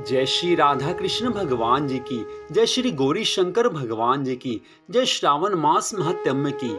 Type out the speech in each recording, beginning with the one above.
जय श्री राधा कृष्ण भगवान जी की, जय श्री गौरी शंकर भगवान जी की, जय श्रावण मास महात्म्य की।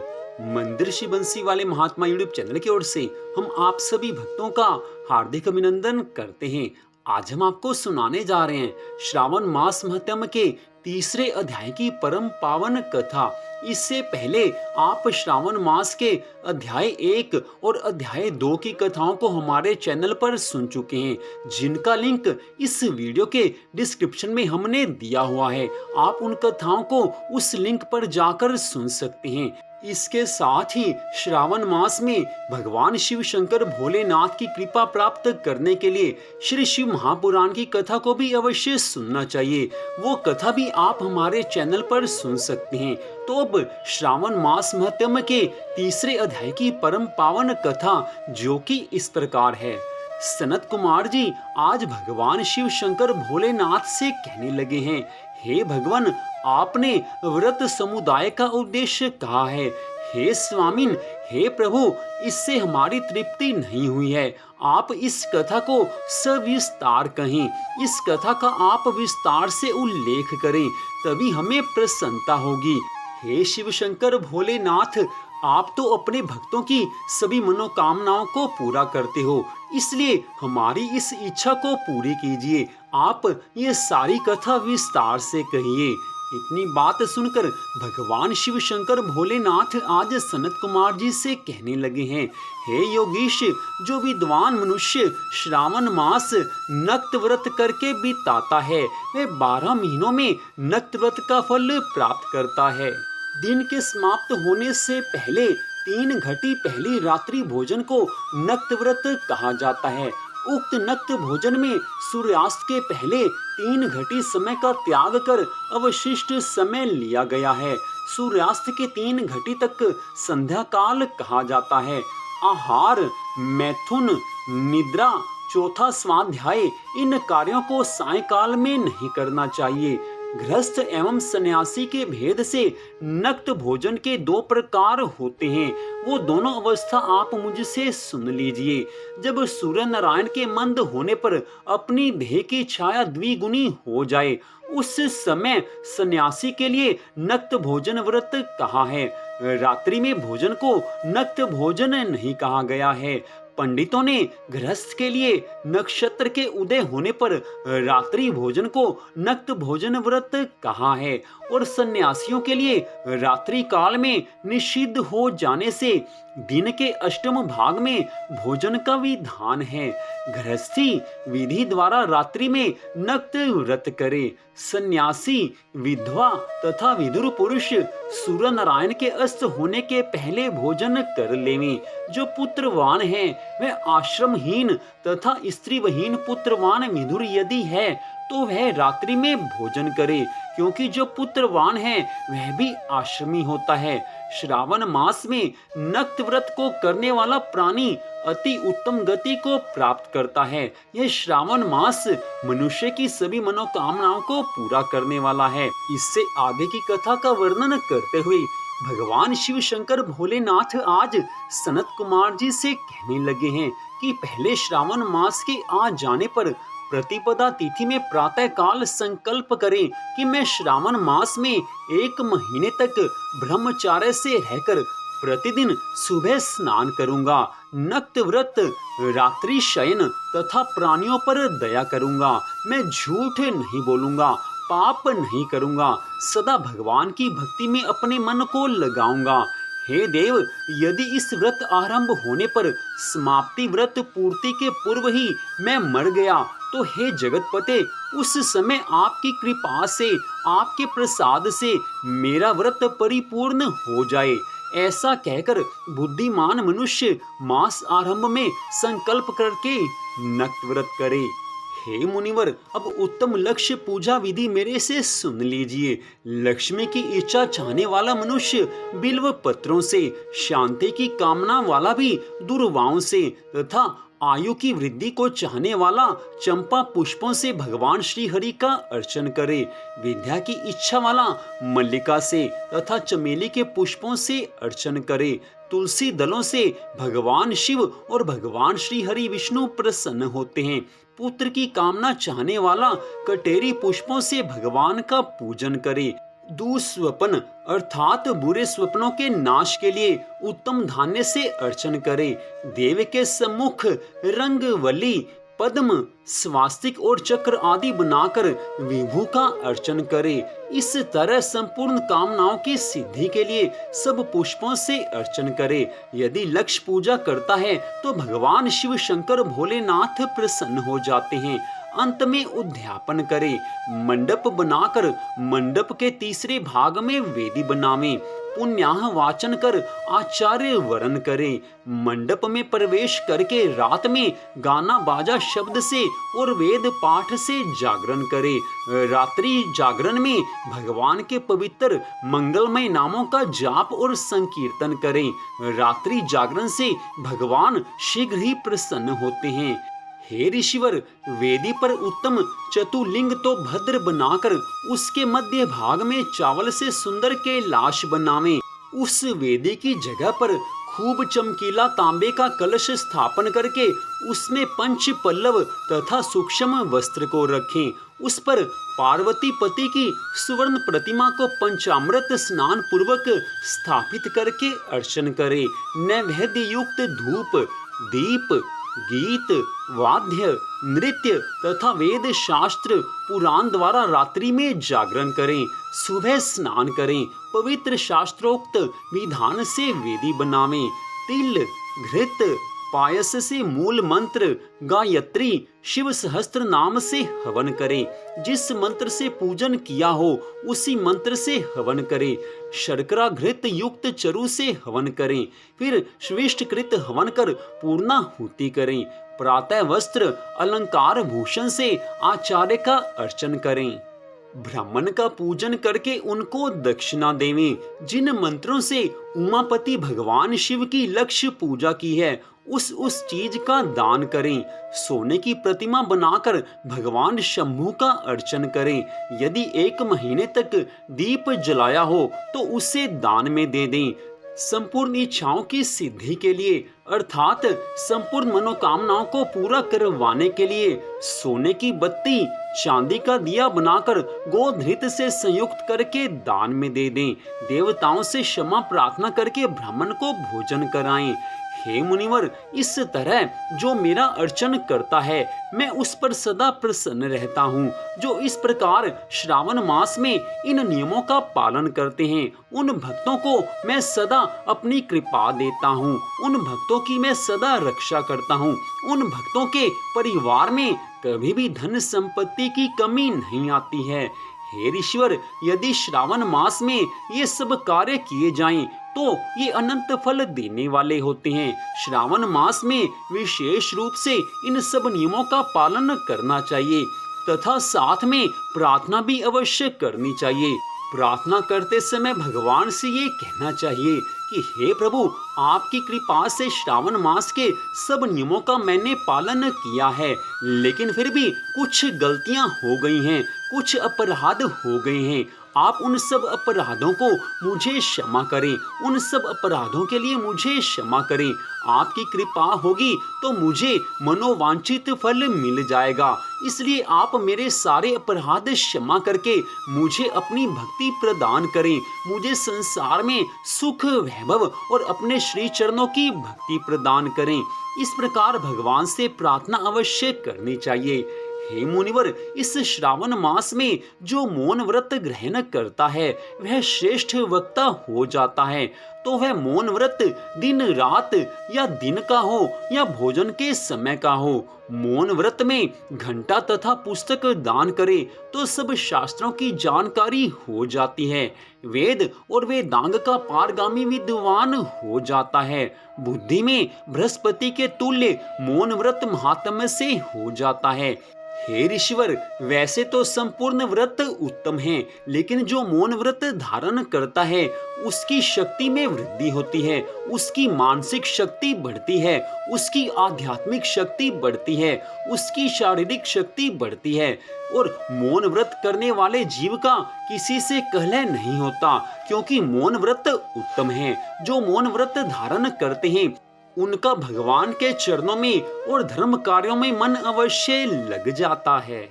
मंदिर श्री बंसी वाले महात्मा यूट्यूब चैनल की ओर से हम आप सभी भक्तों का हार्दिक अभिनंदन करते हैं। आज हम आपको सुनाने जा रहे हैं श्रावण मास महात्म्य के तीसरे अध्याय की परम पावन कथा। इससे पहले आप श्रावण मास के अध्याय 1 और अध्याय 2 की कथाओं को हमारे चैनल पर सुन चुके हैं, जिनका लिंक इस वीडियो के डिस्क्रिप्शन में हमने दिया हुआ है। आप उन कथाओं को उस लिंक पर जाकर सुन सकते हैं। इसके साथ ही श्रावण मास में भगवान शिव शंकर भोलेनाथ की कृपा प्राप्त करने के लिए श्री शिव महापुराण की कथा को भी अवश्य सुनना चाहिए। वो कथा भी आप हमारे चैनल पर सुन सकते हैं। तो अब श्रावण मास महात्म्य के तीसरे अध्याय की परम पावन कथा, जो कि इस प्रकार है। सनत कुमार जी आज भगवान शिव शंकर भोलेनाथ से कहने लगे हैं, हे भगवान, आपने व्रत समुदाय का उद्देश्य कहा है। हे स्वामिन, हे प्रभु, इससे हमारी तृप्ति नहीं हुई है। आप इस कथा को सविस्तार कहें। इस कथा का आप विस्तार से उल्लेख करें, तभी हमें प्रसन्नता होगी। हे शिव शंकर भोलेनाथ, आप तो अपने भक्तों की सभी मनोकामनाओं को पूरा करते हो, इसलिए हमारी इस इच्छा को पूरी कीजिए। आप ये सारी कथा विस्तार से कहिए। इतनी बात सुनकर भगवान शिव शंकर भोलेनाथ आज सनत कुमार जी से कहने लगे हैं, हे योगीश, जो विद्वान मनुष्य श्रावण मास नक्त व्रत करके बिताता है, वह 12 महीनों में नक्त व्रत का फल प्राप्त करता है। दिन के समाप्त होने से पहले 3 घटी पहली रात्रि भोजन को नक्त व्रत कहा जाता है। उक्त नक्त भोजन में सूर्यास्त के पहले 3 घटी समय का त्याग कर अवशिष्ट समय लिया गया है। सूर्यास्त के 3 घटी तक संध्या काल कहा जाता है। आहार, मैथुन, निद्रा, चौथा स्वाध्याय, इन कार्यों को सायंकाल में नहीं करना चाहिए। गृहस्थ एवं सन्यासी के भेद से नक्त भोजन के 2 प्रकार होते हैं। वो दोनों अवस्था आप मुझसे सुन लीजिए। जब सूर्य नारायण के मंद होने पर अपनी देह की छाया द्विगुनी हो जाए, उस समय सन्यासी के लिए नक्त भोजन व्रत कहा है। रात्रि में भोजन को नक्त भोजन नहीं कहा गया है। पंडितों ने गृहस्थ के लिए नक्षत्र के उदय होने पर रात्रि भोजन को नक्त भोजन व्रत कहा है, और सन्यासियों के लिए रात्रि काल में निषिद्ध हो जाने से दिन के अष्टम भाग में भोजन का विधान है। गृहस्थी विधि द्वारा रात्रि में नक्त व्रत करे। सन्यासी, विधवा तथा विदुर पुरुष सूर्य नारायण के अस्त होने के पहले भोजन कर लेवें। जो पुत्रवान है वह आश्रमहीन तथा स्त्रीविहीन पुत्रवान विदुर यदि है तो वह रात्रि में भोजन करे, क्योंकि जो पुत्रवान है वह भी आश्रमी होता है। श्रावण मास में नक्त व्रत को करने वाला प्राणी अति उत्तम गति को प्राप्त करता है। यह श्रावण मास मनुष्य की सभी मनोकामनाओं को पूरा करने वाला है। इससे आगे की कथा का वर्णन करते हुए भगवान शिव शंकर भोलेनाथ आज सनत कुमार जी से कहने लगे हैं कि पहले श्रावण मास के आ जाने पर प्रतिपदा तिथि में प्रातः काल संकल्प करें कि मैं श्रावण मास में 1 महीने तक ब्रह्मचार्य से रहकर प्रतिदिन सुबह स्नान करूंगा, नक्त व्रत, रात्रि शयन तथा प्राणियों पर दया करूंगा। मैं झूठ नहीं बोलूंगा, पाप नहीं करूंगा, सदा भगवान की भक्ति में अपने मन को लगाऊंगा। हे देव, यदि इस व्रत आरंभ होने पर समाप्ति व्रत पूर्ति के पूर्व ही मैं मर गया तो हे जगतपते, उस समय आपकी कृपा से, आपके प्रसाद से मेरा व्रत परिपूर्ण हो जाए। ऐसा कहकर बुद्धिमान मनुष्य मास आरंभ में संकल्प करके नक्त व्रत करे। हे मुनिवर, अब उत्तम लक्ष्य पूजा विधि मेरे से सुन लीजिए। लक्ष्मी की इच्छा चाहने वाला मनुष्य बिल्व पत्रों से, शांति की कामना वाला भी दुर्वाओं से तथा आयु की वृद्धि को चाहने वाला चंपा पुष्पों से भगवान श्री हरि का अर्चन करे। विद्या की इच्छा वाला मल्लिका से तथा चमेली के पुष्पों से अर्चन करे। तुलसी दलों से भगवान शिव और भगवान श्री हरि विष्णु प्रसन्न होते हैं। पुत्र की कामना चाहने वाला कटेरी पुष्पों से भगवान का पूजन करे। दुस्वप्न अर्थात बुरे स्वप्नों के नाश के लिए उत्तम धान्य से अर्चन करे। देव के सम्मुख रंगवली, पद्म, स्वास्तिक और चक्र आदि बनाकर विभू का अर्चन करे। इस तरह संपूर्ण कामनाओं की सिद्धि के लिए सब पुष्पों से अर्चन करे। यदि लक्ष्य पूजा करता है तो भगवान शिव शंकर भोलेनाथ प्रसन्न हो जाते हैं। अंत में उद्यापन करे। मंडप बनाकर मंडप के तीसरे भाग में वेदी बनावे। पुण्याह वाचन कर आचार्य वरण करे। मंडप में प्रवेश करके रात में गाना बाजा शब्द से और वेद पाठ से जागरण करे। रात्रि जागरण में भगवान के पवित्र मंगलमय नामों का जाप और संकीर्तन करें। रात्रि जागरण से भगवान शीघ्र ही प्रसन्न होते हैं। हे ऋषिवर, वेदी पर उत्तम चतुलिंग तो भद्र बनाकर उसके मध्य भाग में चावल से सुंदर कैलाश बनावें। उस वेदी की जगह पर खूब चमकीला तांबे का कलश स्थापन करके उसमें पंच पल्लव तथा सूक्ष्म वस्त्र को रखें। उस पर पार्वती पति की सुवर्ण प्रतिमा को पंचामृत स्नान पूर्वक स्थापित करके अर्चन करें। नैवेद्य युक्त धूप, दीप, गीत, वाद्य, नृत्य तथा वेद शास्त्र पुराण द्वारा रात्रि में जागरण करें। सुबह स्नान करें। पवित्र शास्त्रोक्त विधान से वेदी बनावें। तिल, घृत, पायस से मूल मंत्र गायत्री शिव सहस्त्र नाम से हवन करें। जिस मंत्र से पूजन किया हो उसी मंत्र से हवन करें। शर्करा घृत युक्त चरु से हवन करें। फिर स्विष्टकृत हवन कर पूर्णाहुति करें। प्रातः वस्त्र अलंकार भूषण से आचार्य का अर्चन करें। ब्राह्मण का पूजन करके उनको दक्षिणा देवें। जिन मंत्रों से उमापति भगवान शिव की लक्ष्य पूजा की है उस चीज का दान करें। सोने की प्रतिमा बनाकर भगवान शंभू का अर्चन करें। यदि 1 महीने तक दीप जलाया हो तो उसे दान में दे दें। संपूर्ण इच्छाओं की सिद्धि के लिए अर्थात संपूर्ण मनोकामनाओं को पूरा करवाने के लिए सोने की बत्ती, चांदी का दिया बनाकर गोधृत से संयुक्त करके दान में दे दें। देवताओं से क्षमा प्रार्थना करके ब्राह्मण को भोजन कराएं। हे मुनिवर, इस तरह जो मेरा अर्चन करता है मैं उस पर सदा प्रसन्न रहता हूँ। जो इस प्रकार श्रावण मास में इन नियमों का पालन करते हैं उन भक्तों को मैं सदा अपनी कृपा देता हूँ। उन भक्तों की मैं सदा रक्षा करता हूँ। उन भक्तों के परिवार में कभी भी धन संपत्ति की कमी नहीं आती है। हे ईश्वर, यदि श्रावण मास में ये सब कार्य किए जाएं तो ये अनंत फल देने वाले होते हैं। श्रावण मास में विशेष रूप से इन सब नियमों का पालन करना चाहिए तथा साथ में प्रार्थना भी अवश्य करनी चाहिए। प्रार्थना करते समय भगवान से ये कहना चाहिए कि हे प्रभु, आपकी कृपा से श्रावण मास के सब नियमों का मैंने पालन किया है, लेकिन फिर भी कुछ गलतियां हो गई हैं, कुछ अपराध हो गए हैं। आप उन सब अपराधों को मुझे क्षमा करें। उन सब अपराधों के लिए मुझे क्षमा करें। आपकी कृपा होगी तो मुझे मनोवांछित फल मिल जाएगा। इसलिए आप मेरे सारे अपराध क्षमा करके मुझे अपनी भक्ति प्रदान करें। मुझे संसार में सुख, वैभव और अपने श्री चरणों की भक्ति प्रदान करें। इस प्रकार भगवान से प्रार्थना अवश्य करनी चाहिए। हे मुनिवर, इस श्रावण मास में जो मौन व्रत ग्रहण करता है वह श्रेष्ठ वक्ता हो जाता है। तो वह मौन व्रत दिन रात या दिन का हो या भोजन के समय का हो, मौन व्रत में घंटा तथा पुस्तक दान करे तो सब शास्त्रों की जानकारी हो जाती है। वेद और वेदांग का पारगामी विद्वान हो जाता है। बुद्धि में बृहस्पति के तुल्य मौन व्रत महात्म्य से हो जाता है। हे ऋषिवर, वैसे तो संपूर्ण व्रत उत्तम है, लेकिन जो मौन व्रत धारण करता है उसकी शक्ति में वृद्धि होती है, उसकी मानसिक शक्ति बढ़ती है, उसकी आध्यात्मिक शक्ति बढ़ती है, उसकी शारीरिक शक्ति बढ़ती है। और मौन व्रत करने वाले जीव का किसी से कलह नहीं होता, क्योंकि मौन व्रत उत्तम है। जो मौन व्रत धारण करते हैं उनका भगवान के चरणों में और धर्म कार्यों में मन अवश्य लग जाता है।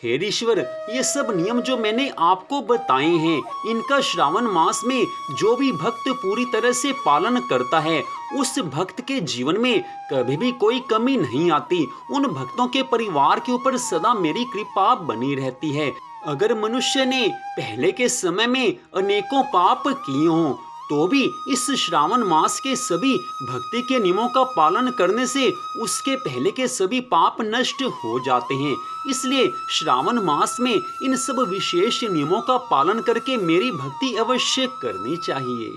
हे ईश्वर, ये सब नियम जो मैंने आपको बताए हैं, इनका श्रावण मास में जो भी भक्त पूरी तरह से पालन करता है उस भक्त के जीवन में कभी भी कोई कमी नहीं आती। उन भक्तों के परिवार के ऊपर सदा मेरी कृपा बनी रहती है। अगर मनुष्य ने पहले के समय में अनेकों पाप किए हों तो भी इस श्रावण मास के सभी भक्ति के नियमों का पालन करने से उसके पहले के सभी पाप नष्ट हो जाते हैं। इसलिए श्रावण मास में इन सब विशेष नियमों का पालन करके मेरी भक्ति अवश्य करनी चाहिए।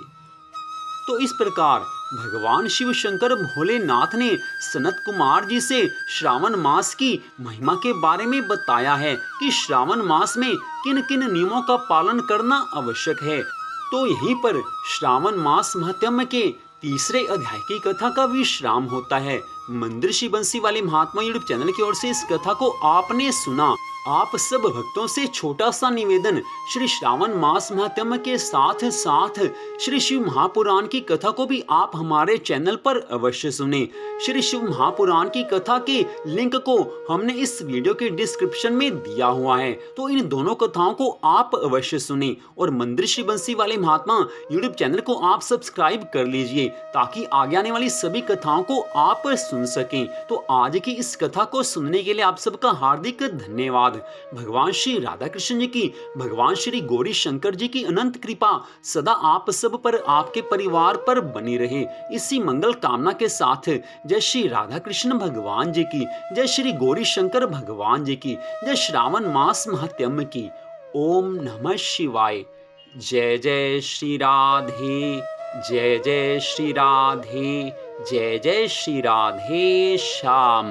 तो इस प्रकार भगवान शिव शंकर भोलेनाथ ने सनत कुमार जी से श्रावण मास की महिमा के बारे में बताया है कि श्रावण मास में किन किन नियमों का पालन करना आवश्यक है। तो यहीं पर श्रावण मास महात्म्य के तीसरे अध्याय की कथा का विश्राम होता है। मंदिर श्री बंसी वाले महात्मा यूट्यूब चैनल की ओर से इस कथा को आपने सुना। आप सब भक्तों से छोटा सा निवेदन, श्री श्रावण मास महात्म्य के साथ साथ श्री शिव महापुराण की कथा को भी आप हमारे चैनल पर अवश्य सुने। श्री शिव महापुराण की कथा के लिंक को हमने इस वीडियो के डिस्क्रिप्शन में दिया हुआ है, तो इन दोनों कथाओं को आप अवश्य सुने। और मंदिर श्री बंसी वाले महात्मा यूट्यूब चैनल को आप सब्सक्राइब कर लीजिए ताकि आगे आने वाली सभी कथाओं को आप सुन सकें। तो आज की इस कथा को सुनने के लिए आप सबका हार्दिक धन्यवाद। भगवान श्री राधा कृष्ण जी की, भगवान श्री गौरी शंकर जी की अनंत कृपा सदा आप सब पर, आपके परिवार पर बनी रहे। इसी मंगल कामना के साथ जय श्री राधा कृष्ण भगवान जी की, जय श्री गौरी शंकर भगवान जी की, जय श्रावण मास महात्म्य की। ओम नमः शिवाय। जय जय श्री राधे, जय जय श्री राधे, जय जय श्री राधे श्याम।